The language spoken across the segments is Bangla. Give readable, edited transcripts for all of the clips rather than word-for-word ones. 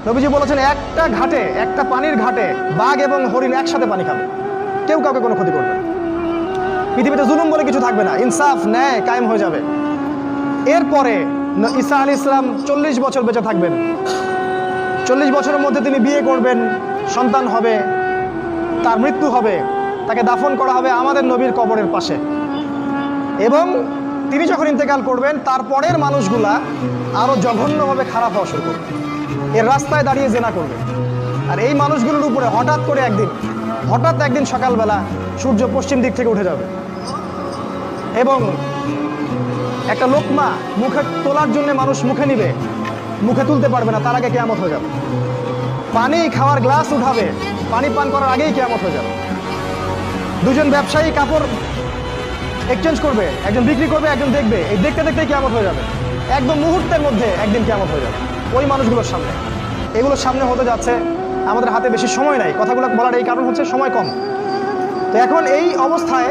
নবীজি বলেছেন একটা ঘাটে, একটা পানির ঘাটে বাঘ এবং হরিণ একসাথে পানি খাবে, কেউ কাউকে কোনো ক্ষতি করবে না। পৃথিবীতে জুলুম বলে কিছু থাকবে না, ইনসাফ ন্যায় কায়েম হয়ে যাবে। এরপরে ঈসা আলাইহিস সালাম 40 বছর বেঁচে থাকবেন। 40 বছরের মধ্যে তিনি বিয়ে করবেন, সন্তান হবে, তার মৃত্যু হবে, তাকে দাফন করা হবে আমাদের নবীর কবরের পাশে। এবং তিনি যখন ইন্তেকাল করবেন তারপরের মানুষগুলা আরও জঘন্যভাবে খারাপ হওয়া শুরু করবে, এর রাস্তায় দাঁড়িয়ে জেনা করবে। আর এই মানুষগুলোর উপরে হঠাৎ একদিন সকালবেলা সূর্য পশ্চিম দিক থেকে উঠে যাবে এবং একটা লোকমা মুখে তোলার জন্য মানুষ মুখে নিবে, মুখে তুলতে পারবে না, তার আগে কিয়ামত হয়ে যাবে। পানি খাওয়ার গ্লাস উঠাবে, পানি পান করার আগেই কিয়ামত হয়ে যাবে। দুজন ব্যবসায়ী কাপড় এক্সচেঞ্জ করবে, একজন বিক্রি করবে, একজন দেখবে, এই দেখতে দেখতে কিয়ামত হয়ে যাবে। একদম মুহূর্তের মধ্যে একদিন কিয়ামত হয়ে যাবে ওই মানুষগুলোর সামনে। এগুলোর সামনে হতে যাচ্ছে, আমাদের হাতে বেশি সময় নাই কথাগুলো বলার, এই কারণ হচ্ছে সময় কম। তো এখন এই অবস্থায়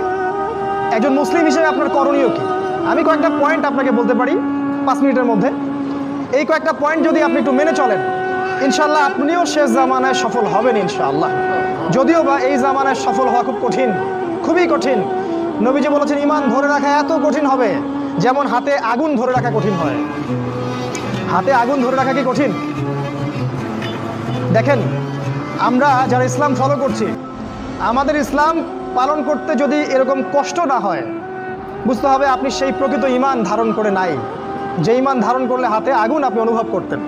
একজন মুসলিম হিসেবে আপনার করণীয় কি? আমি কয়েকটা পয়েন্ট আপনাকে বলতে পারি 5 মিনিটের মধ্যে। এই কয়েকটা পয়েন্ট যদি আপনি একটু মেনে চলেন, ইনশাআল্লাহ আপনিও শেষ জামানায় সফল হবেন ইনশাআল্লাহ। যদিও বা এই জামানায় সফল হওয়া খুব কঠিন, খুবই কঠিন। নবীজি বলেছেন ঈমান ধরে রাখা এত কঠিন হবে যেমন হাতে আগুন ধরে রাখা কঠিন হয়। হাতে আগুন ধরে রাখা কি কঠিন? দেখেন, আমরা যারা ইসলাম ফলো করছি, আমাদের ইসলাম পালন করতে যদি এরকম কষ্ট না হয়, বুঝতে হবে আপনি সেই প্রকৃত ঈমান ধারণ করে নাই, যে ঈমান ধারণ করলে হাতে আগুন আপনি অনুভব করতেন।